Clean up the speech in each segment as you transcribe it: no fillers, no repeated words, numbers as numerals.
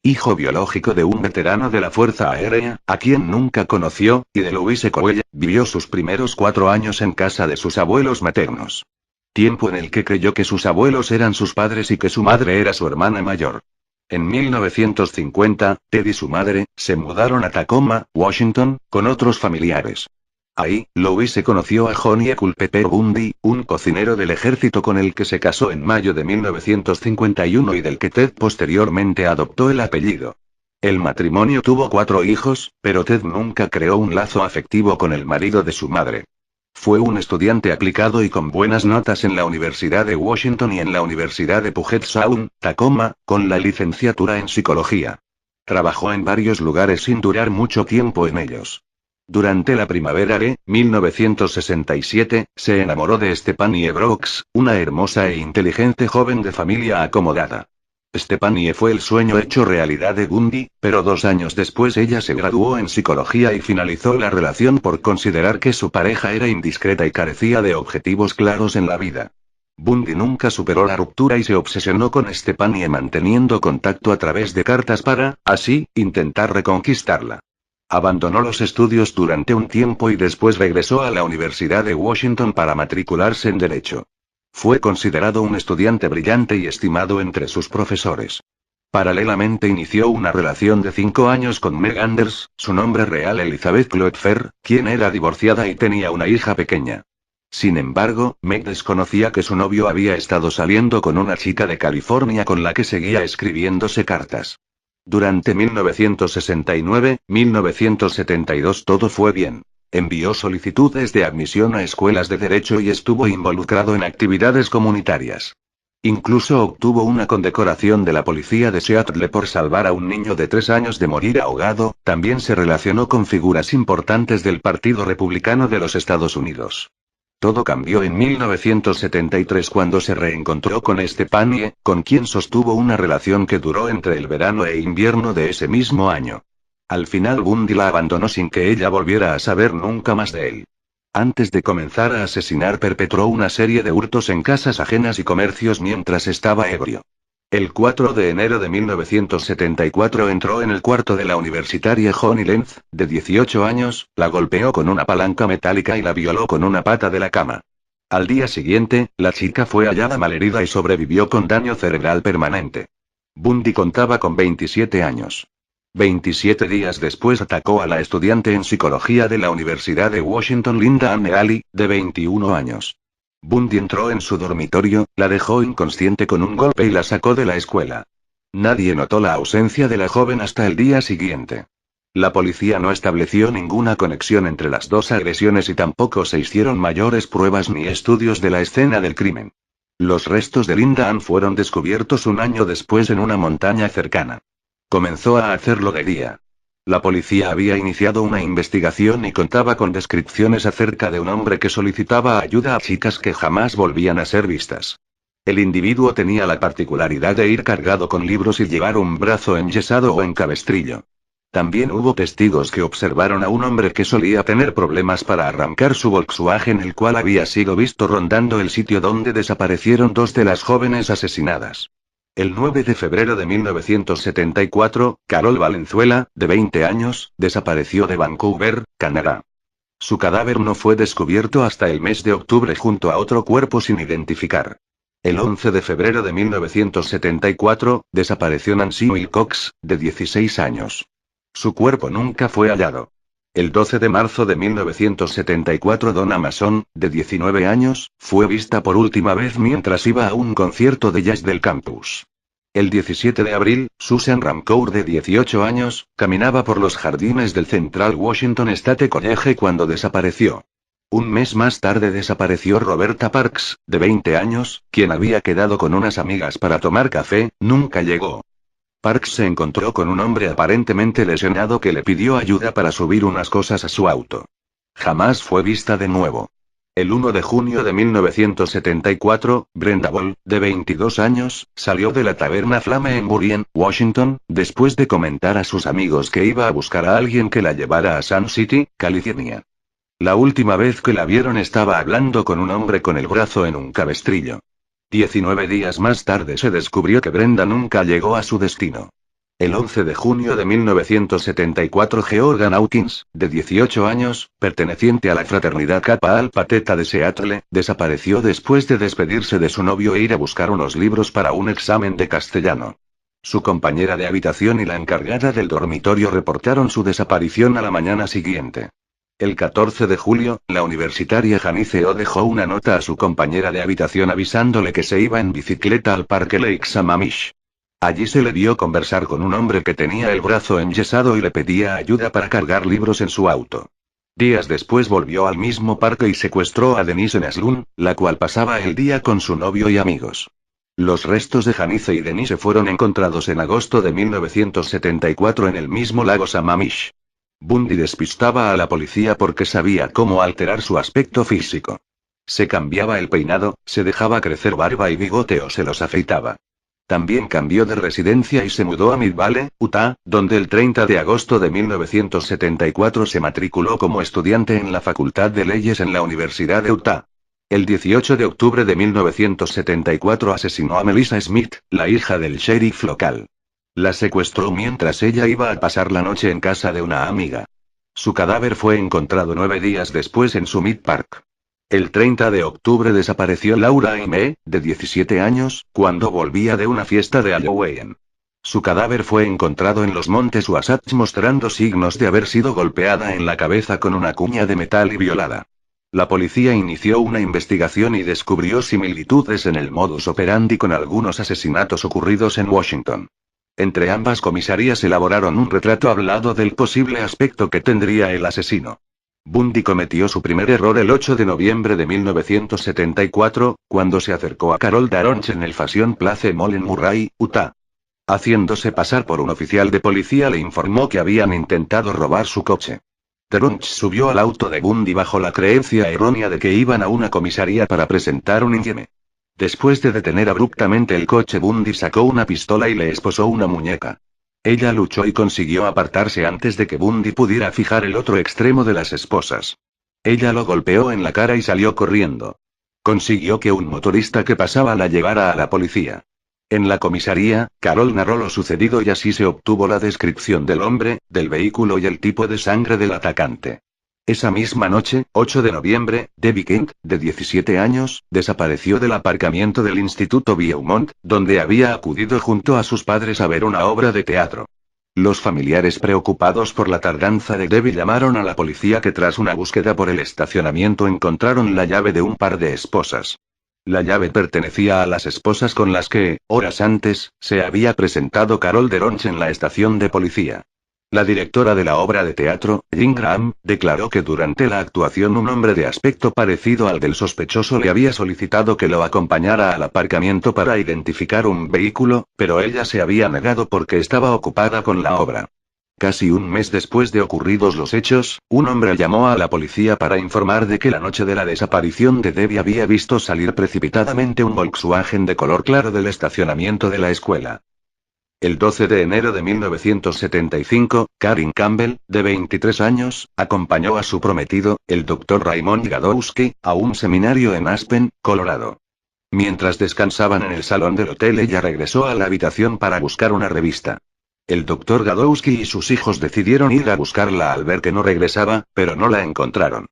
hijo biológico de un veterano de la Fuerza Aérea, a quien nunca conoció, y de Louise Cowell, vivió sus primeros 4 años en casa de sus abuelos maternos. Tiempo en el que creyó que sus abuelos eran sus padres y que su madre era su hermana mayor. En 1950, Ted y su madre se mudaron a Tacoma, Washington, con otros familiares. Ahí, Louise conoció a Johnny Culpeper Bundy, un cocinero del ejército con el que se casó en mayo de 1951 y del que Ted posteriormente adoptó el apellido. El matrimonio tuvo 4 hijos, pero Ted nunca creó un lazo afectivo con el marido de su madre. Fue un estudiante aplicado y con buenas notas en la Universidad de Washington y en la Universidad de Puget Sound, Tacoma, con la licenciatura en psicología. Trabajó en varios lugares sin durar mucho tiempo en ellos. Durante la primavera de 1967, se enamoró de Stephanie Brooks, una hermosa e inteligente joven de familia acomodada. Stephanie fue el sueño hecho realidad de Bundy, pero 2 años después ella se graduó en psicología y finalizó la relación por considerar que su pareja era indiscreta y carecía de objetivos claros en la vida. Bundy nunca superó la ruptura y se obsesionó con Stephanie manteniendo contacto a través de cartas para, así, intentar reconquistarla. Abandonó los estudios durante un tiempo y después regresó a la Universidad de Washington para matricularse en Derecho. Fue considerado un estudiante brillante y estimado entre sus profesores. Paralelamente inició una relación de 5 años con Meg Anders, su nombre real Elizabeth Kloepfer, quien era divorciada y tenía una hija pequeña. Sin embargo, Meg desconocía que su novio había estado saliendo con una chica de California con la que seguía escribiéndose cartas. Durante 1969-1972 todo fue bien. Envió solicitudes de admisión a escuelas de derecho y estuvo involucrado en actividades comunitarias. Incluso obtuvo una condecoración de la policía de Seattle por salvar a un niño de 3 años de morir ahogado. También se relacionó con figuras importantes del Partido Republicano de los Estados Unidos. Todo cambió en 1973 cuando se reencontró con Stephanie, con quien sostuvo una relación que duró entre el verano e invierno de ese mismo año. Al final Bundy la abandonó sin que ella volviera a saber nunca más de él. Antes de comenzar a asesinar perpetró una serie de hurtos en casas ajenas y comercios mientras estaba ebrio. El 4 de enero de 1974 entró en el cuarto de la universitaria Honey Lenz, de 18 años, la golpeó con una palanca metálica y la violó con una pata de la cama. Al día siguiente, la chica fue hallada malherida y sobrevivió con daño cerebral permanente. Bundy contaba con 27 años. 27 días después atacó a la estudiante en psicología de la Universidad de Washington Linda Anne Ali, de 21 años. Bundy entró en su dormitorio, la dejó inconsciente con un golpe y la sacó de la escuela. Nadie notó la ausencia de la joven hasta el día siguiente. La policía no estableció ninguna conexión entre las 2 agresiones y tampoco se hicieron mayores pruebas ni estudios de la escena del crimen. Los restos de Linda Ann fueron descubiertos un año después en una montaña cercana. Comenzó a hacerlo de día. La policía había iniciado una investigación y contaba con descripciones acerca de un hombre que solicitaba ayuda a chicas que jamás volvían a ser vistas. El individuo tenía la particularidad de ir cargado con libros y llevar un brazo enyesado o en cabestrillo. También hubo testigos que observaron a un hombre que solía tener problemas para arrancar su Volkswagen, el cual había sido visto rondando el sitio donde desaparecieron 2 de las jóvenes asesinadas. El 9 de febrero de 1974, Carol Valenzuela, de 20 años, desapareció de Vancouver, Canadá. Su cadáver no fue descubierto hasta el mes de octubre junto a otro cuerpo sin identificar. El 11 de febrero de 1974, desapareció Nancy Wilcox, de 16 años. Su cuerpo nunca fue hallado. El 12 de marzo de 1974 Donna Mason, de 19 años, fue vista por última vez mientras iba a un concierto de jazz del campus. El 17 de abril, Susan Ramcour, de 18 años, caminaba por los jardines del Central Washington State College cuando desapareció. Un mes más tarde desapareció Roberta Parks, de 20 años, quien había quedado con unas amigas para tomar café, nunca llegó. Parks se encontró con un hombre aparentemente lesionado que le pidió ayuda para subir unas cosas a su auto. Jamás fue vista de nuevo. El 1 de junio de 1974, Brenda Ball, de 22 años, salió de la taberna Flame en Burien, Washington, después de comentar a sus amigos que iba a buscar a alguien que la llevara a Sun City, California. La última vez que la vieron estaba hablando con un hombre con el brazo en un cabestrillo. 19 días más tarde se descubrió que Brenda nunca llegó a su destino. El 11 de junio de 1974 Georgan Hawkins, de 18 años, perteneciente a la fraternidad Kappa Alpha Theta de Seattle, desapareció después de despedirse de su novio e ir a buscar unos libros para un examen de castellano. Su compañera de habitación y la encargada del dormitorio reportaron su desaparición a la mañana siguiente. El 14 de julio, la universitaria Janice O dejó una nota a su compañera de habitación avisándole que se iba en bicicleta al parque Lake Sammamish. Allí se le vio conversar con un hombre que tenía el brazo enyesado y le pedía ayuda para cargar libros en su auto. Días después volvió al mismo parque y secuestró a Denise Neslun, la cual pasaba el día con su novio y amigos. Los restos de Janice y Denise fueron encontrados en agosto de 1974 en el mismo lago Sammamish. Bundy despistaba a la policía porque sabía cómo alterar su aspecto físico. Se cambiaba el peinado, se dejaba crecer barba y bigote o se los afeitaba. También cambió de residencia y se mudó a Mid-Valley, Utah, donde el 30 de agosto de 1974 se matriculó como estudiante en la Facultad de Leyes en la Universidad de Utah. El 18 de octubre de 1974 asesinó a Melissa Smith, la hija del sheriff local. La secuestró mientras ella iba a pasar la noche en casa de una amiga. Su cadáver fue encontrado 9 días después en Summit Park. El 30 de octubre desapareció Laura Aimee, de 17 años, cuando volvía de una fiesta de Halloween. Su cadáver fue encontrado en los montes Wasatch mostrando signos de haber sido golpeada en la cabeza con una cuña de metal y violada. La policía inició una investigación y descubrió similitudes en el modus operandi con algunos asesinatos ocurridos en Washington. Entre ambas comisarías elaboraron un retrato hablado del posible aspecto que tendría el asesino. Bundy cometió su primer error el 8 de noviembre de 1974, cuando se acercó a Carol Daronch en el Fashion Place Mall en Murray, Utah. Haciéndose pasar por un oficial de policía le informó que habían intentado robar su coche. Daronch subió al auto de Bundy bajo la creencia errónea de que iban a una comisaría para presentar un indieme. Después de detener abruptamente el coche, Bundy sacó una pistola y le esposó una muñeca. Ella luchó y consiguió apartarse antes de que Bundy pudiera fijar el otro extremo de las esposas. Ella lo golpeó en la cara y salió corriendo. Consiguió que un motorista que pasaba la llevara a la policía. En la comisaría, Carol narró lo sucedido y así se obtuvo la descripción del hombre, del vehículo y el tipo de sangre del atacante. Esa misma noche, 8 de noviembre, Debbie Kent, de 17 años, desapareció del aparcamiento del Instituto Viewmont, donde había acudido junto a sus padres a ver una obra de teatro. Los familiares preocupados por la tardanza de Debbie llamaron a la policía que tras una búsqueda por el estacionamiento encontraron la llave de un par de esposas. La llave pertenecía a las esposas con las que, horas antes, se había presentado Carol Daronch en la estación de policía. La directora de la obra de teatro, Jean Graham, declaró que durante la actuación un hombre de aspecto parecido al del sospechoso le había solicitado que lo acompañara al aparcamiento para identificar un vehículo, pero ella se había negado porque estaba ocupada con la obra. Casi un mes después de ocurridos los hechos, un hombre llamó a la policía para informar de que la noche de la desaparición de Debbie había visto salir precipitadamente un Volkswagen de color claro del estacionamiento de la escuela. El 12 de enero de 1975, Karin Campbell, de 23 años, acompañó a su prometido, el Dr. Raymond Gadowski, a un seminario en Aspen, Colorado. Mientras descansaban en el salón del hotel, ella regresó a la habitación para buscar una revista. El Dr. Gadowski y sus hijos decidieron ir a buscarla al ver que no regresaba, pero no la encontraron.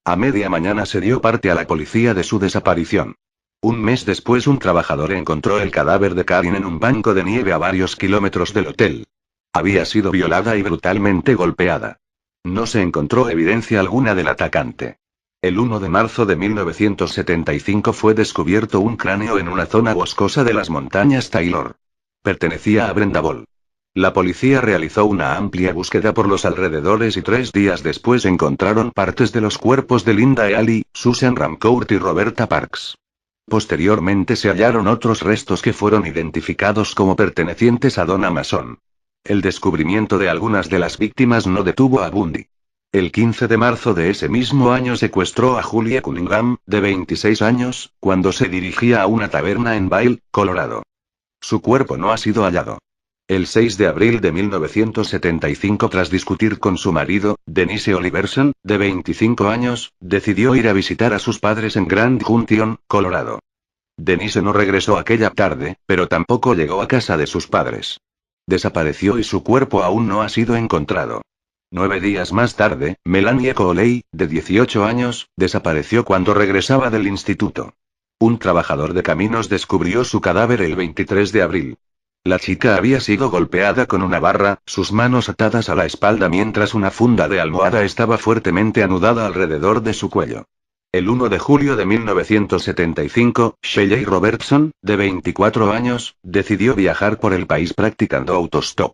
A media mañana se dio parte a la policía de su desaparición. Un mes después un trabajador encontró el cadáver de Karin en un banco de nieve a varios kilómetros del hotel. Había sido violada y brutalmente golpeada. No se encontró evidencia alguna del atacante. El 1 de marzo de 1975 fue descubierto un cráneo en una zona boscosa de las montañas Taylor. Pertenecía a Brenda Ball. La policía realizó una amplia búsqueda por los alrededores y 3 días después encontraron partes de los cuerpos de Linda Ealy, Susan Ramcourt y Roberta Parks. Posteriormente se hallaron otros restos que fueron identificados como pertenecientes a Donna Mason. El descubrimiento de algunas de las víctimas no detuvo a Bundy. El 15 de marzo de ese mismo año secuestró a Julia Cunningham, de 26 años, cuando se dirigía a una taberna en Vail, Colorado. Su cuerpo no ha sido hallado. El 6 de abril de 1975, tras discutir con su marido, Denise Oliverson, de 25 años, decidió ir a visitar a sus padres en Grand Junction, Colorado. Denise no regresó aquella tarde, pero tampoco llegó a casa de sus padres. Desapareció y su cuerpo aún no ha sido encontrado. 9 días más tarde, Melanie Coley, de 18 años, desapareció cuando regresaba del instituto. Un trabajador de caminos descubrió su cadáver el 23 de abril. La chica había sido golpeada con una barra, sus manos atadas a la espalda mientras una funda de almohada estaba fuertemente anudada alrededor de su cuello. El 1 de julio de 1975, Shelley Robertson, de 24 años, decidió viajar por el país practicando autostop.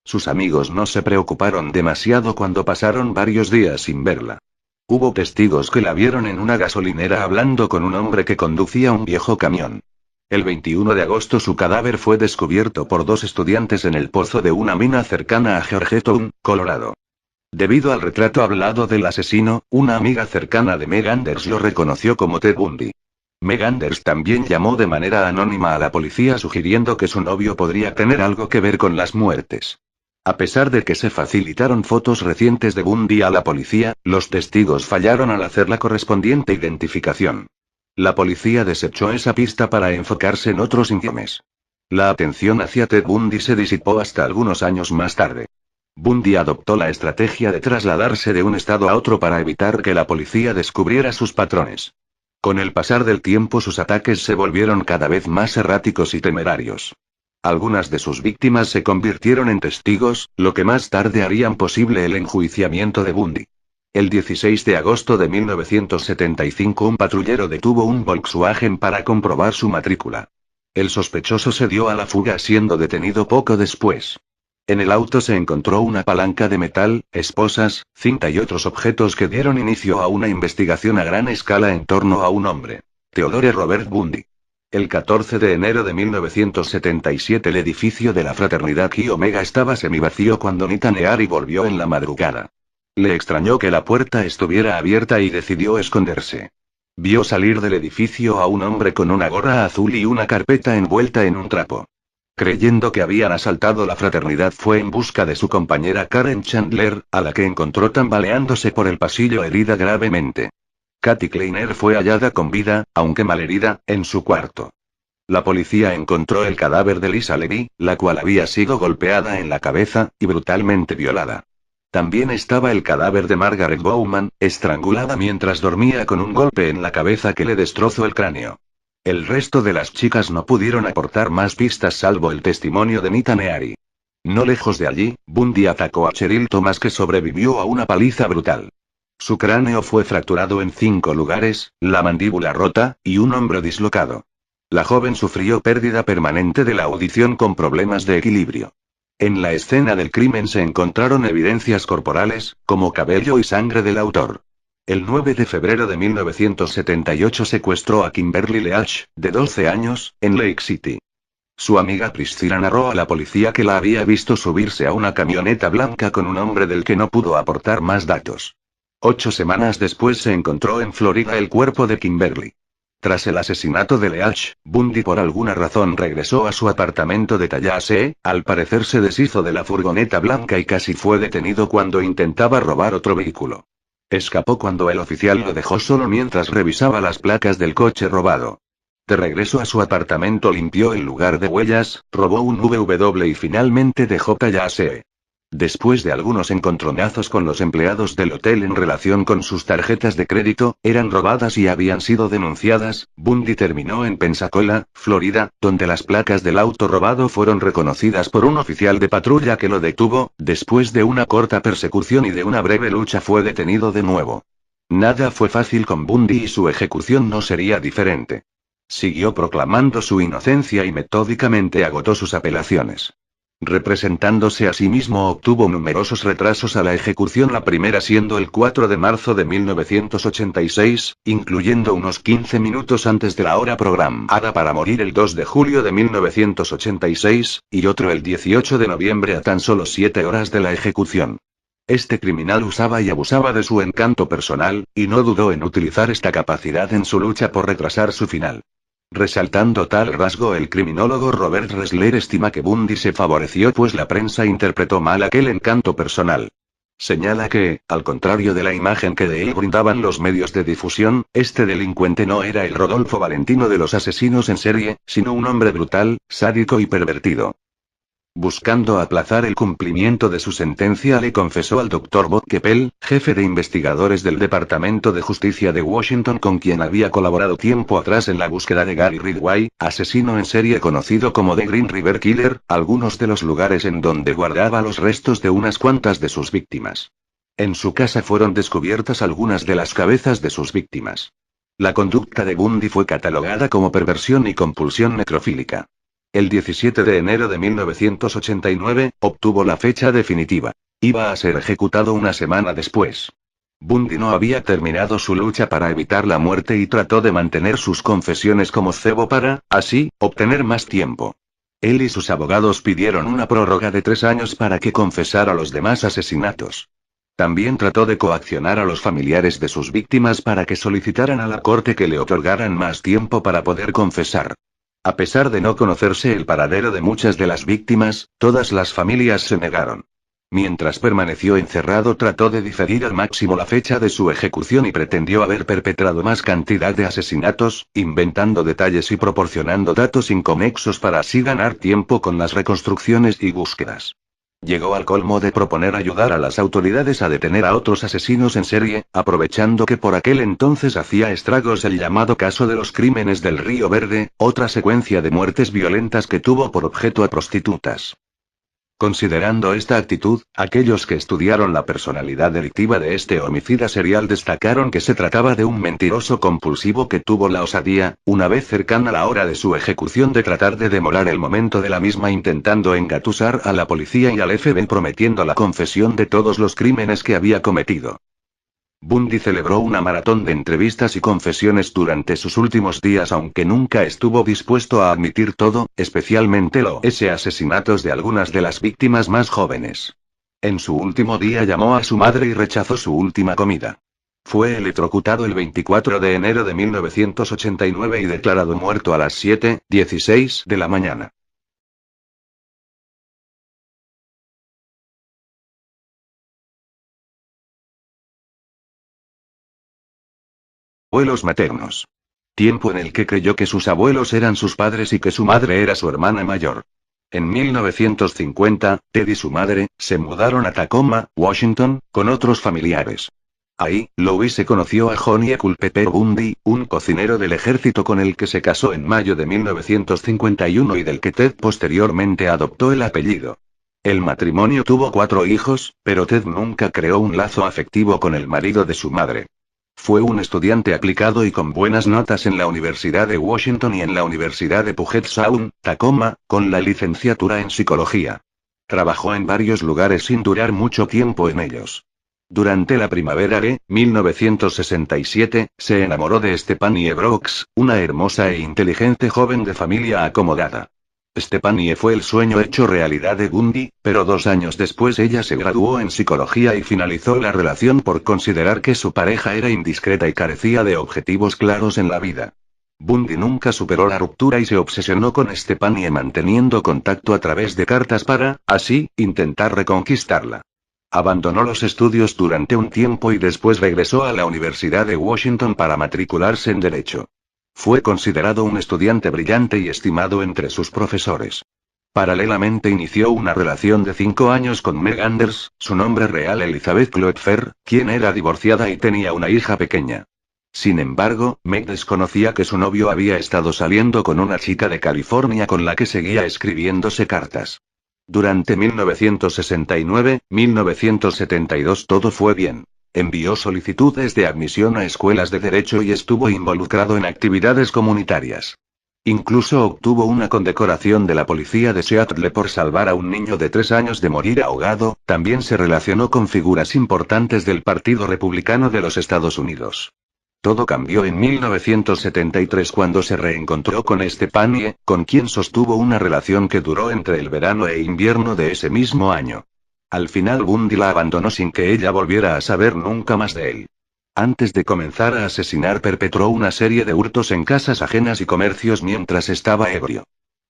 Sus amigos no se preocuparon demasiado cuando pasaron varios días sin verla. Hubo testigos que la vieron en una gasolinera hablando con un hombre que conducía un viejo camión. El 21 de agosto su cadáver fue descubierto por 2 estudiantes en el pozo de una mina cercana a Georgetown, Colorado. Debido al retrato hablado del asesino, una amiga cercana de Meg Anders lo reconoció como Ted Bundy. Meg Anders también llamó de manera anónima a la policía sugiriendo que su novio podría tener algo que ver con las muertes. A pesar de que se facilitaron fotos recientes de Bundy a la policía, los testigos fallaron al hacer la correspondiente identificación. La policía desechó esa pista para enfocarse en otros informes. La atención hacia Ted Bundy se disipó hasta algunos años más tarde. Bundy adoptó la estrategia de trasladarse de un estado a otro para evitar que la policía descubriera sus patrones. Con el pasar del tiempo sus ataques se volvieron cada vez más erráticos y temerarios. Algunas de sus víctimas se convirtieron en testigos, lo que más tarde harían posible el enjuiciamiento de Bundy. El 16 de agosto de 1975 un patrullero detuvo un Volkswagen para comprobar su matrícula. El sospechoso se dio a la fuga siendo detenido poco después. En el auto se encontró una palanca de metal, esposas, cinta y otros objetos que dieron inicio a una investigación a gran escala en torno a un hombre. Theodore Robert Bundy. El 14 de enero de 1977 el edificio de la fraternidad Chi Omega estaba semivacío cuando Nita Neary volvió en la madrugada. Le extrañó que la puerta estuviera abierta y decidió esconderse. Vio salir del edificio a un hombre con una gorra azul y una carpeta envuelta en un trapo. Creyendo que habían asaltado la fraternidad fue en busca de su compañera Karen Chandler, a la que encontró tambaleándose por el pasillo herida gravemente. Kathy Kleiner fue hallada con vida, aunque malherida, en su cuarto. La policía encontró el cadáver de Lisa Levy, la cual había sido golpeada en la cabeza, y brutalmente violada. También estaba el cadáver de Margaret Bowman, estrangulada mientras dormía con un golpe en la cabeza que le destrozó el cráneo. El resto de las chicas no pudieron aportar más pistas salvo el testimonio de Nita Neary. No lejos de allí, Bundy atacó a Cheryl Thomas que sobrevivió a una paliza brutal. Su cráneo fue fracturado en 5 lugares, la mandíbula rota, y un hombro dislocado. La joven sufrió pérdida permanente de la audición con problemas de equilibrio. En la escena del crimen se encontraron evidencias corporales, como cabello y sangre del autor. El 9 de febrero de 1978 secuestró a Kimberly Leach, de 12 años, en Lake City. Su amiga Priscilla narró a la policía que la había visto subirse a una camioneta blanca con un hombre del que no pudo aportar más datos. 8 semanas después se encontró en Florida el cuerpo de Kimberly. Tras el asesinato de Leach, Bundy por alguna razón regresó a su apartamento de Tallahassee, al parecer se deshizo de la furgoneta blanca y casi fue detenido cuando intentaba robar otro vehículo. Escapó cuando el oficial lo dejó solo mientras revisaba las placas del coche robado. De regreso a su apartamento limpió el lugar de huellas, robó un VW y finalmente dejó Tallahassee. Después de algunos encontronazos con los empleados del hotel en relación con sus tarjetas de crédito, eran robadas y habían sido denunciadas, Bundy terminó en Pensacola, Florida, donde las placas del auto robado fueron reconocidas por un oficial de patrulla que lo detuvo. Después de una corta persecución y de una breve lucha fue detenido de nuevo. Nada fue fácil con Bundy y su ejecución no sería diferente. Siguió proclamando su inocencia y metódicamente agotó sus apelaciones. Representándose a sí mismo obtuvo numerosos retrasos a la ejecución, la primera siendo el 4 de marzo de 1986, incluyendo unos 15 minutos antes de la hora programada para morir el 2 de julio de 1986, y otro el 18 de noviembre a tan solo 7 horas de la ejecución. Este criminal usaba y abusaba de su encanto personal, y no dudó en utilizar esta capacidad en su lucha por retrasar su final. Resaltando tal rasgo, el criminólogo Robert Ressler estima que Bundy se favoreció pues la prensa interpretó mal aquel encanto personal. Señala que, al contrario de la imagen que de él brindaban los medios de difusión, este delincuente no era el Rodolfo Valentino de los asesinos en serie, sino un hombre brutal, sádico y pervertido. Buscando aplazar el cumplimiento de su sentencia, le confesó al Dr. Bob Keppel, jefe de investigadores del Departamento de Justicia de Washington, con quien había colaborado tiempo atrás en la búsqueda de Gary Ridgway, asesino en serie conocido como The Green River Killer, algunos de los lugares en donde guardaba los restos de unas cuantas de sus víctimas. En su casa fueron descubiertas algunas de las cabezas de sus víctimas. La conducta de Bundy fue catalogada como perversión y compulsión necrofílica. El 17 de enero de 1989, obtuvo la fecha definitiva. Iba a ser ejecutado una semana después. Bundy no había terminado su lucha para evitar la muerte y trató de mantener sus confesiones como cebo para, así, obtener más tiempo. Él y sus abogados pidieron una prórroga de 3 años para que confesara los demás asesinatos. También trató de coaccionar a los familiares de sus víctimas para que solicitaran a la corte que le otorgaran más tiempo para poder confesar. A pesar de no conocerse el paradero de muchas de las víctimas, todas las familias se negaron. Mientras permaneció encerrado, trató de diferir al máximo la fecha de su ejecución y pretendió haber perpetrado más cantidad de asesinatos, inventando detalles y proporcionando datos inconexos para así ganar tiempo con las reconstrucciones y búsquedas. Llegó al colmo de proponer ayudar a las autoridades a detener a otros asesinos en serie, aprovechando que por aquel entonces hacía estragos el llamado caso de los crímenes del Río Verde, otra secuencia de muertes violentas que tuvo por objeto a prostitutas. Considerando esta actitud, aquellos que estudiaron la personalidad delictiva de este homicida serial destacaron que se trataba de un mentiroso compulsivo que tuvo la osadía, una vez cercana la hora de su ejecución, de tratar de demorar el momento de la misma, intentando engatusar a la policía y al FBI, prometiendo la confesión de todos los crímenes que había cometido. Bundy celebró una maratón de entrevistas y confesiones durante sus últimos días, aunque nunca estuvo dispuesto a admitir todo, especialmente los asesinatos de algunas de las víctimas más jóvenes. En su último día llamó a su madre y rechazó su última comida. Fue electrocutado el 24 de enero de 1989 y declarado muerto a las 7:16 de la mañana. Abuelos maternos. Tiempo en el que creyó que sus abuelos eran sus padres y que su madre era su hermana mayor. En 1950, Ted y su madre se mudaron a Tacoma, Washington, con otros familiares. Ahí, Louise conoció a Johnny Culpeper Bundy, un cocinero del ejército con el que se casó en mayo de 1951 y del que Ted posteriormente adoptó el apellido. El matrimonio tuvo 4 hijos, pero Ted nunca creó un lazo afectivo con el marido de su madre. Fue un estudiante aplicado y con buenas notas en la Universidad de Washington y en la Universidad de Puget Sound, Tacoma, con la licenciatura en psicología. Trabajó en varios lugares sin durar mucho tiempo en ellos. Durante la primavera de 1967, se enamoró de Stephanie Brooks, una hermosa e inteligente joven de familia acomodada. Stephanie fue el sueño hecho realidad de Bundy, pero 2 años después ella se graduó en psicología y finalizó la relación por considerar que su pareja era indiscreta y carecía de objetivos claros en la vida. Bundy nunca superó la ruptura y se obsesionó con Stephanie, manteniendo contacto a través de cartas para, así, intentar reconquistarla. Abandonó los estudios durante un tiempo y después regresó a la Universidad de Washington para matricularse en Derecho. Fue considerado un estudiante brillante y estimado entre sus profesores. Paralelamente inició una relación de 5 años con Meg Anders, su nombre real Elizabeth Kloepfer, quien era divorciada y tenía una hija pequeña. Sin embargo, Meg desconocía que su novio había estado saliendo con una chica de California con la que seguía escribiéndose cartas. Durante 1969-1972 todo fue bien. Envió solicitudes de admisión a escuelas de derecho y estuvo involucrado en actividades comunitarias. Incluso obtuvo una condecoración de la policía de Seattle por salvar a un niño de 3 años de morir ahogado. También se relacionó con figuras importantes del Partido Republicano de los Estados Unidos. Todo cambió en 1973 cuando se reencontró con Stephanie, con quien sostuvo una relación que duró entre el verano e invierno de ese mismo año. Al final Bundy la abandonó sin que ella volviera a saber nunca más de él. Antes de comenzar a asesinar, perpetró una serie de hurtos en casas ajenas y comercios mientras estaba ebrio.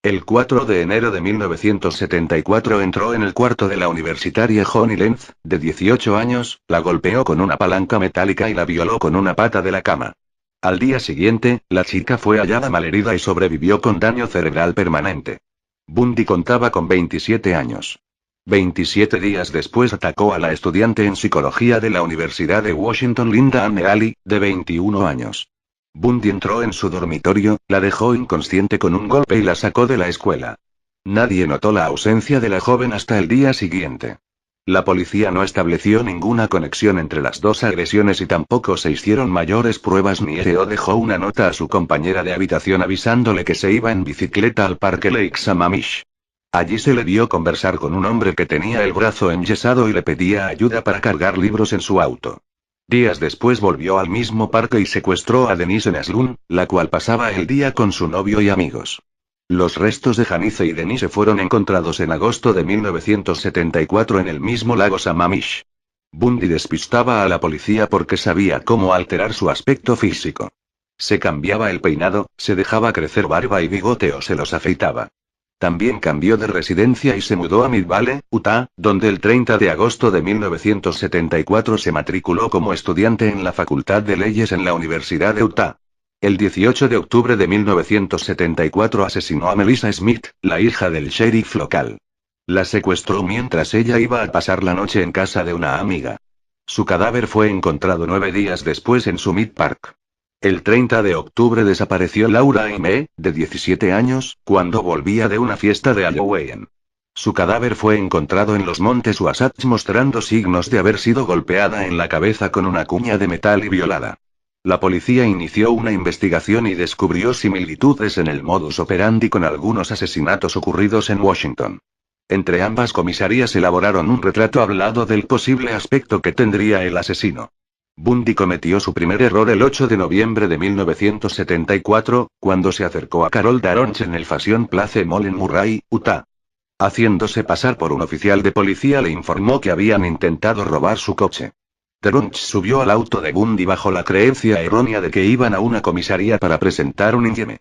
El 4 de enero de 1974 entró en el cuarto de la universitaria Honey Lenz, de 18 años, la golpeó con una palanca metálica y la violó con una pata de la cama. Al día siguiente, la chica fue hallada malherida y sobrevivió con daño cerebral permanente. Bundy contaba con 27 años. 27 días después atacó a la estudiante en psicología de la Universidad de Washington Linda Anne Alley, de 21 años. Bundy entró en su dormitorio, la dejó inconsciente con un golpe y la sacó de la escuela. Nadie notó la ausencia de la joven hasta el día siguiente. La policía no estableció ninguna conexión entre las dos agresiones y tampoco se hicieron mayores pruebas ni R.O. dejó una nota a su compañera de habitación avisándole que se iba en bicicleta al parque Lake Sammamish. Allí se le vio conversar con un hombre que tenía el brazo enyesado y le pedía ayuda para cargar libros en su auto. Días después volvió al mismo parque y secuestró a Denise Naslund, la cual pasaba el día con su novio y amigos. Los restos de Janice y Denise fueron encontrados en agosto de 1974 en el mismo lago Sammamish. Bundy despistaba a la policía porque sabía cómo alterar su aspecto físico. Se cambiaba el peinado, se dejaba crecer barba y bigote o se los afeitaba. También cambió de residencia y se mudó a Mid Valley, Utah, donde el 30 de agosto de 1974 se matriculó como estudiante en la Facultad de Leyes en la Universidad de Utah. El 18 de octubre de 1974 asesinó a Melissa Smith, la hija del sheriff local. La secuestró mientras ella iba a pasar la noche en casa de una amiga. Su cadáver fue encontrado 9 días después en Summit Park. El 30 de octubre desapareció Laura Aimee, de 17 años, cuando volvía de una fiesta de Halloween. Su cadáver fue encontrado en los montes Wasatch mostrando signos de haber sido golpeada en la cabeza con una cuña de metal y violada. La policía inició una investigación y descubrió similitudes en el modus operandi con algunos asesinatos ocurridos en Washington. Entre ambas comisarías elaboraron un retrato hablado del posible aspecto que tendría el asesino. Bundy cometió su primer error el 8 de noviembre de 1974, cuando se acercó a Carol Daronch en el Fashion Place Mall en Murray, Utah. Haciéndose pasar por un oficial de policía le informó que habían intentado robar su coche. Daronch subió al auto de Bundy bajo la creencia errónea de que iban a una comisaría para presentar un informe.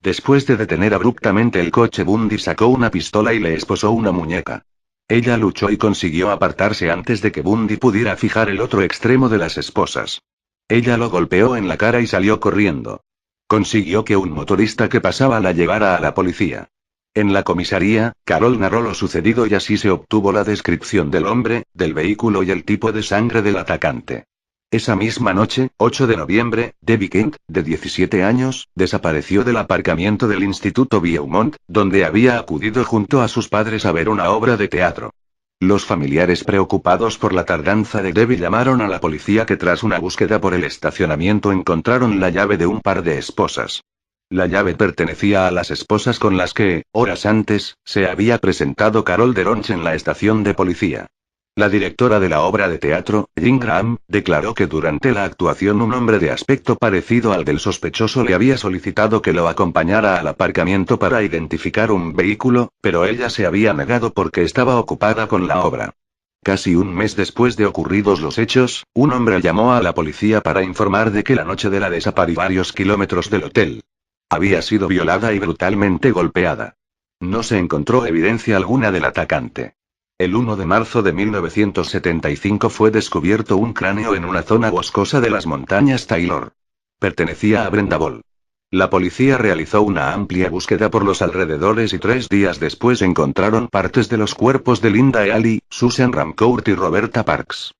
Después de detener abruptamente el coche, Bundy sacó una pistola y le esposó una muñeca. Ella luchó y consiguió apartarse antes de que Bundy pudiera fijar el otro extremo de las esposas. Ella lo golpeó en la cara y salió corriendo. Consiguió que un motorista que pasaba la llevara a la policía. En la comisaría, Carol narró lo sucedido y así se obtuvo la descripción del hombre, del vehículo y el tipo de sangre del atacante. Esa misma noche, 8 de noviembre, Debbie Kent, de 17 años, desapareció del aparcamiento del Instituto Viewmont, donde había acudido junto a sus padres a ver una obra de teatro. Los familiares preocupados por la tardanza de Debbie llamaron a la policía que tras una búsqueda por el estacionamiento encontraron la llave de un par de esposas. La llave pertenecía a las esposas con las que, horas antes, se había presentado Carol Daronch en la estación de policía. La directora de la obra de teatro, Jean Graham, declaró que durante la actuación un hombre de aspecto parecido al del sospechoso le había solicitado que lo acompañara al aparcamiento para identificar un vehículo, pero ella se había negado porque estaba ocupada con la obra. Casi un mes después de ocurridos los hechos, un hombre llamó a la policía para informar de que la noche de la desaparición, varios kilómetros del hotel, había sido violada y brutalmente golpeada. No se encontró evidencia alguna del atacante. El 1 de marzo de 1975 fue descubierto un cráneo en una zona boscosa de las montañas Taylor. Pertenecía a Brenda Ball. La policía realizó una amplia búsqueda por los alrededores y 3 días después encontraron partes de los cuerpos de Linda Alley, Susan Ramcourt y Roberta Parks.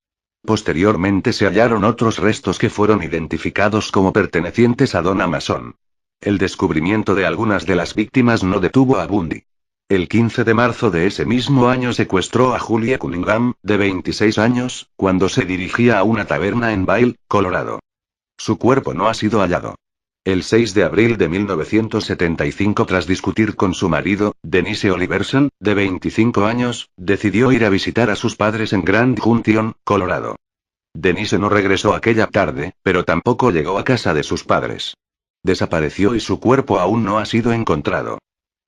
Posteriormente se hallaron otros restos que fueron identificados como pertenecientes a Donna Mason. El descubrimiento de algunas de las víctimas no detuvo a Bundy. El 15 de marzo de ese mismo año secuestró a Julia Cunningham, de 26 años, cuando se dirigía a una taberna en Vail, Colorado. Su cuerpo no ha sido hallado. El 6 de abril de 1975, tras discutir con su marido, Denise Oliverson, de 25 años, decidió ir a visitar a sus padres en Grand Junction, Colorado. Denise no regresó aquella tarde, pero tampoco llegó a casa de sus padres. Desapareció y su cuerpo aún no ha sido encontrado.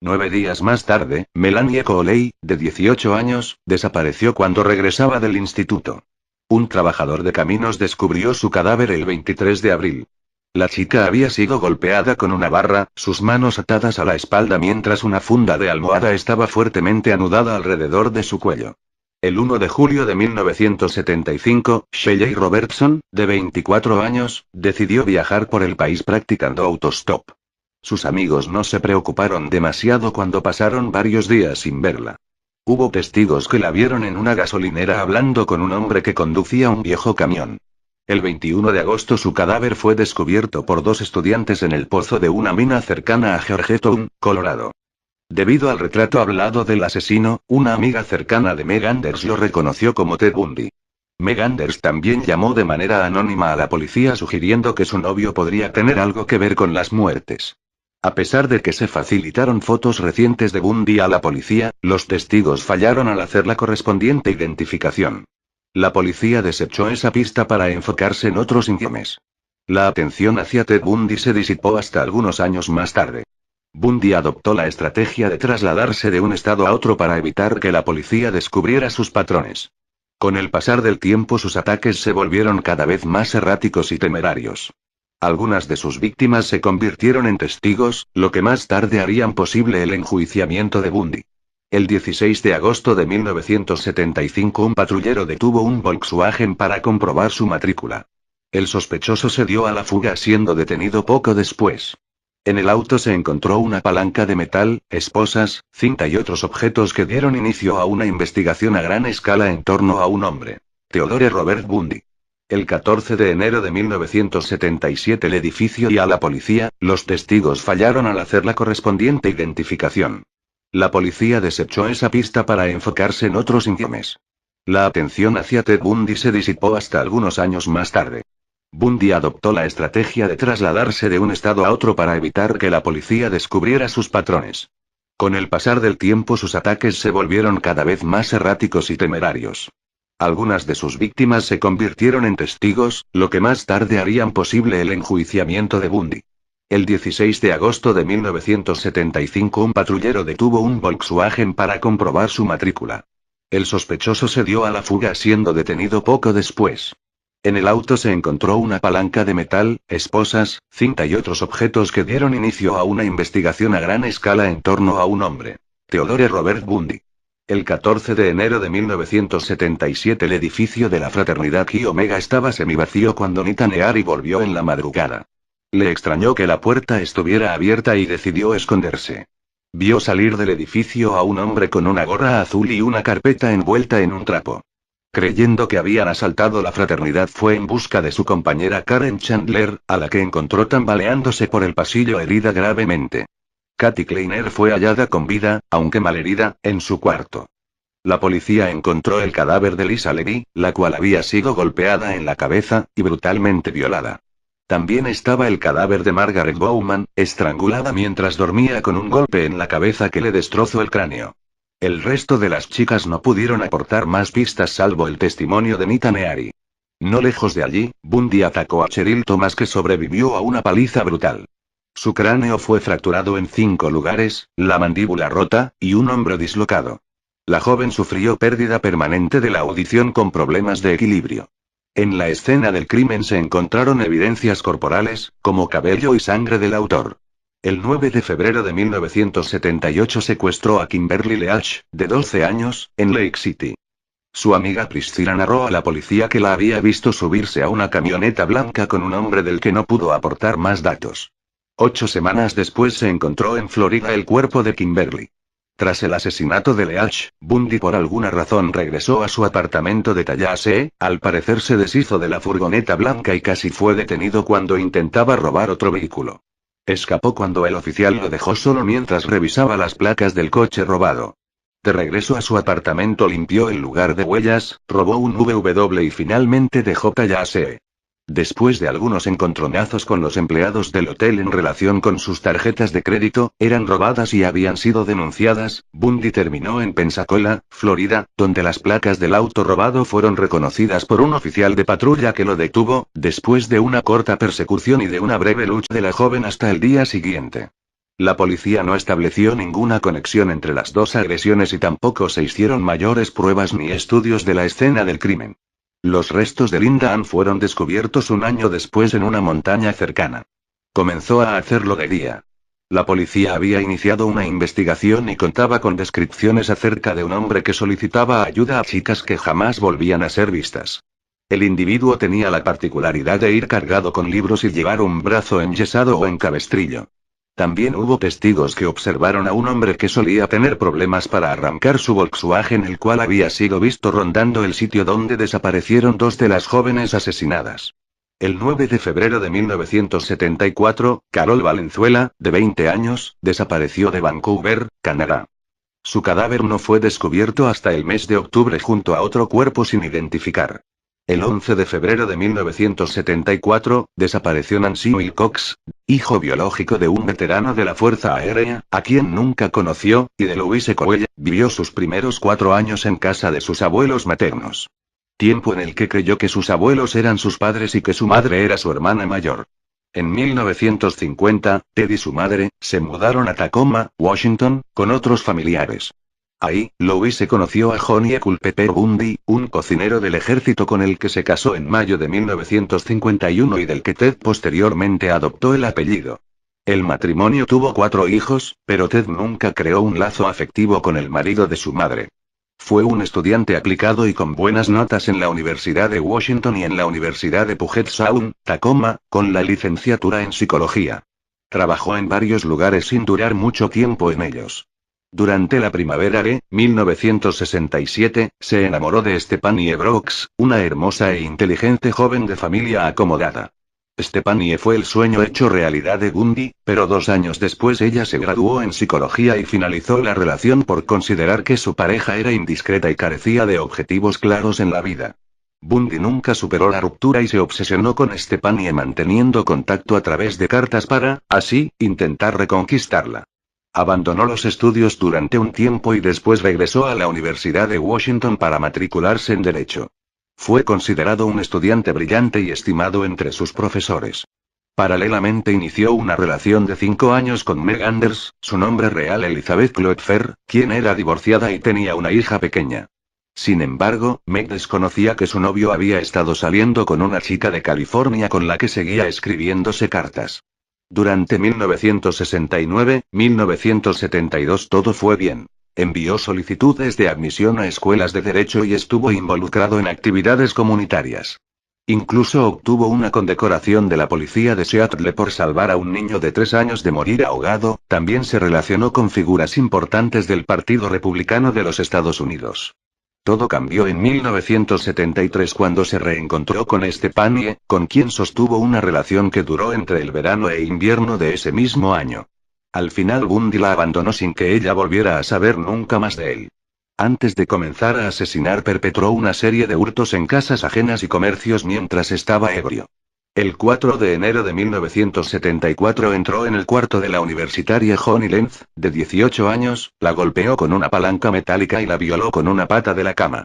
9 días más tarde, Melanie Coley, de 18 años, desapareció cuando regresaba del instituto. Un trabajador de caminos descubrió su cadáver el 23 de abril. La chica había sido golpeada con una barra, sus manos atadas a la espalda mientras una funda de almohada estaba fuertemente anudada alrededor de su cuello. El 1 de julio de 1975, Shelley Robertson, de 24 años, decidió viajar por el país practicando autostop. Sus amigos no se preocuparon demasiado cuando pasaron varios días sin verla. Hubo testigos que la vieron en una gasolinera hablando con un hombre que conducía un viejo camión. El 21 de agosto su cadáver fue descubierto por dos estudiantes en el pozo de una mina cercana a Georgetown, Colorado. Debido al retrato hablado del asesino, una amiga cercana de Meg Anders lo reconoció como Ted Bundy. Meg Anders también llamó de manera anónima a la policía sugiriendo que su novio podría tener algo que ver con las muertes. A pesar de que se facilitaron fotos recientes de Bundy a la policía, los testigos fallaron al hacer la correspondiente identificación. La policía desechó esa pista para enfocarse en otros informes. La atención hacia Ted Bundy se disipó hasta algunos años más tarde. Bundy adoptó la estrategia de trasladarse de un estado a otro para evitar que la policía descubriera sus patrones. Con el pasar del tiempo sus ataques se volvieron cada vez más erráticos y temerarios. Algunas de sus víctimas se convirtieron en testigos, lo que más tarde harían posible el enjuiciamiento de Bundy. El 16 de agosto de 1975 un patrullero detuvo un Volkswagen para comprobar su matrícula. El sospechoso se dio a la fuga siendo detenido poco después. En el auto se encontró una palanca de metal, esposas, cinta y otros objetos que dieron inicio a una investigación a gran escala en torno a un hombre. Theodore Robert Bundy. El 14 de enero de 1977 el edificio y a la policía, los testigos fallaron al hacer la correspondiente identificación. La policía desechó esa pista para enfocarse en otros informes. La atención hacia Ted Bundy se disipó hasta algunos años más tarde. Bundy adoptó la estrategia de trasladarse de un estado a otro para evitar que la policía descubriera sus patrones. Con el pasar del tiempo sus ataques se volvieron cada vez más erráticos y temerarios. Algunas de sus víctimas se convirtieron en testigos, lo que más tarde harían posible el enjuiciamiento de Bundy. El 16 de agosto de 1975 un patrullero detuvo un Volkswagen para comprobar su matrícula. El sospechoso se dio a la fuga siendo detenido poco después. En el auto se encontró una palanca de metal, esposas, cinta y otros objetos que dieron inicio a una investigación a gran escala en torno a un hombre. Theodore Robert Bundy. El 14 de enero de 1977 el edificio de la fraternidad Chi Omega estaba semivacío cuando Nita Neary volvió en la madrugada. Le extrañó que la puerta estuviera abierta y decidió esconderse. Vio salir del edificio a un hombre con una gorra azul y una carpeta envuelta en un trapo. Creyendo que habían asaltado la fraternidad fue en busca de su compañera Karen Chandler, a la que encontró tambaleándose por el pasillo herida gravemente. Kathy Kleiner fue hallada con vida, aunque malherida, en su cuarto. La policía encontró el cadáver de Lisa Levy, la cual había sido golpeada en la cabeza, y brutalmente violada. También estaba el cadáver de Margaret Bowman, estrangulada mientras dormía con un golpe en la cabeza que le destrozó el cráneo. El resto de las chicas no pudieron aportar más pistas salvo el testimonio de Nita Neary. No lejos de allí, Bundy atacó a Cheryl Thomas que sobrevivió a una paliza brutal. Su cráneo fue fracturado en 5 lugares, la mandíbula rota, y un hombro dislocado. La joven sufrió pérdida permanente de la audición con problemas de equilibrio. En la escena del crimen se encontraron evidencias corporales, como cabello y sangre del autor. El 9 de febrero de 1978 secuestró a Kimberly Leach, de 12 años, en Lake City. Su amiga Priscilla narró a la policía que la había visto subirse a una camioneta blanca con un hombre del que no pudo aportar más datos. 8 semanas después se encontró en Florida el cuerpo de Kimberly. Tras el asesinato de Leach, Bundy por alguna razón regresó a su apartamento de Tallahassee, al parecer se deshizo de la furgoneta blanca y casi fue detenido cuando intentaba robar otro vehículo. Escapó cuando el oficial lo dejó solo mientras revisaba las placas del coche robado. De regreso a su apartamento limpió el lugar de huellas, robó un VW y finalmente dejó Tallahassee. Después de algunos encontronazos con los empleados del hotel en relación con sus tarjetas de crédito, eran robadas y habían sido denunciadas, Bundy terminó en Pensacola, Florida, donde las placas del auto robado fueron reconocidas por un oficial de patrulla que lo detuvo, después de una corta persecución y de una breve lucha de la joven hasta el día siguiente. La policía no estableció ninguna conexión entre las dos agresiones y tampoco se hicieron mayores pruebas ni estudios de la escena del crimen. Los restos de Linda Ann fueron descubiertos un año después en una montaña cercana. Comenzó a hacerlo de día. La policía había iniciado una investigación y contaba con descripciones acerca de un hombre que solicitaba ayuda a chicas que jamás volvían a ser vistas. El individuo tenía la particularidad de ir cargado con libros y llevar un brazo enyesado o en cabestrillo. También hubo testigos que observaron a un hombre que solía tener problemas para arrancar su Volkswagen, el cual había sido visto rondando el sitio donde desaparecieron dos de las jóvenes asesinadas. El 9 de febrero de 1974, Carol Valenzuela, de 20 años, desapareció de Vancouver, Canadá. Su cadáver no fue descubierto hasta el mes de octubre junto a otro cuerpo sin identificar. El 11 de febrero de 1974, desapareció Nancy Wilcox, hijo biológico de un veterano de la Fuerza Aérea, a quien nunca conoció, y de Louise Coelle. Vivió sus primeros 4 años en casa de sus abuelos maternos. Tiempo en el que creyó que sus abuelos eran sus padres y que su madre era su hermana mayor. En 1950, Ted y su madre se mudaron a Tacoma, Washington, con otros familiares. Ahí, Louise conoció a Johnny Culpeper Bundy, un cocinero del ejército con el que se casó en mayo de 1951 y del que Ted posteriormente adoptó el apellido. El matrimonio tuvo 4 hijos, pero Ted nunca creó un lazo afectivo con el marido de su madre. Fue un estudiante aplicado y con buenas notas en la Universidad de Washington y en la Universidad de Puget Sound, Tacoma, con la licenciatura en psicología. Trabajó en varios lugares sin durar mucho tiempo en ellos. Durante la primavera de 1967, se enamoró de Stephanie Brooks, una hermosa e inteligente joven de familia acomodada. Stephanie fue el sueño hecho realidad de Bundy, pero 2 años después ella se graduó en psicología y finalizó la relación por considerar que su pareja era indiscreta y carecía de objetivos claros en la vida. Bundy nunca superó la ruptura y se obsesionó con Stephanie manteniendo contacto a través de cartas para, así, intentar reconquistarla. Abandonó los estudios durante un tiempo y después regresó a la Universidad de Washington para matricularse en Derecho. Fue considerado un estudiante brillante y estimado entre sus profesores. Paralelamente inició una relación de 5 años con Meg Anders, su nombre real Elizabeth Kloepfer, quien era divorciada y tenía una hija pequeña. Sin embargo, Meg desconocía que su novio había estado saliendo con una chica de California con la que seguía escribiéndose cartas. Durante 1969-1972 todo fue bien. Envió solicitudes de admisión a escuelas de derecho y estuvo involucrado en actividades comunitarias. Incluso obtuvo una condecoración de la policía de Seattle por salvar a un niño de 3 años de morir ahogado. También se relacionó con figuras importantes del Partido Republicano de los Estados Unidos. Todo cambió en 1973 cuando se reencontró con Stephanie, con quien sostuvo una relación que duró entre el verano e invierno de ese mismo año. Al final Bundy la abandonó sin que ella volviera a saber nunca más de él. Antes de comenzar a asesinar perpetró una serie de hurtos en casas ajenas y comercios mientras estaba ebrio. El 4 de enero de 1974 entró en el cuarto de la universitaria Honey Lenz, de 18 años, la golpeó con una palanca metálica y la violó con una pata de la cama.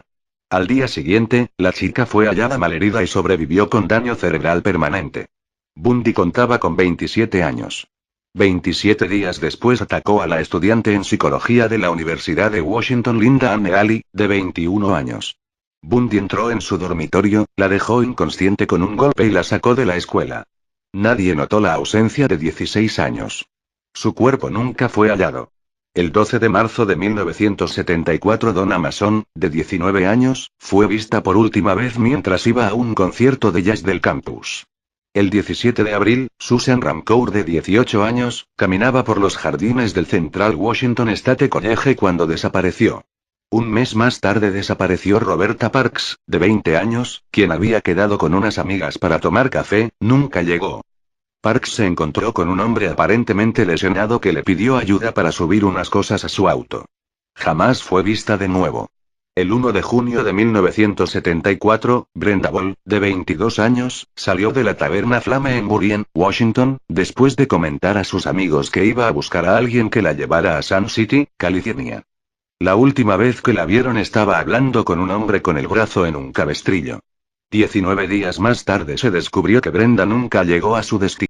Al día siguiente, la chica fue hallada malherida y sobrevivió con daño cerebral permanente. Bundy contaba con 27 años. 27 días después atacó a la estudiante en psicología de la Universidad de Washington Linda Anne Alley, de 21 años. Bundy entró en su dormitorio, la dejó inconsciente con un golpe y la sacó de la escuela. Nadie notó la ausencia de 16 años. Su cuerpo nunca fue hallado. El 12 de marzo de 1974 Donna Mason, de 19 años, fue vista por última vez mientras iba a un concierto de jazz del campus. El 17 de abril, Susan Ramcour, de 18 años, caminaba por los jardines del Central Washington State College cuando desapareció. Un mes más tarde desapareció Roberta Parks, de 20 años, quien había quedado con unas amigas para tomar café. Nunca llegó. Parks se encontró con un hombre aparentemente lesionado que le pidió ayuda para subir unas cosas a su auto. Jamás fue vista de nuevo. El 1 de junio de 1974, Brenda Ball, de 22 años, salió de la taberna Flame en Burien, Washington, después de comentar a sus amigos que iba a buscar a alguien que la llevara a Sun City, California. La última vez que la vieron estaba hablando con un hombre con el brazo en un cabestrillo. 19 días más tarde se descubrió que Brenda nunca llegó a su destino.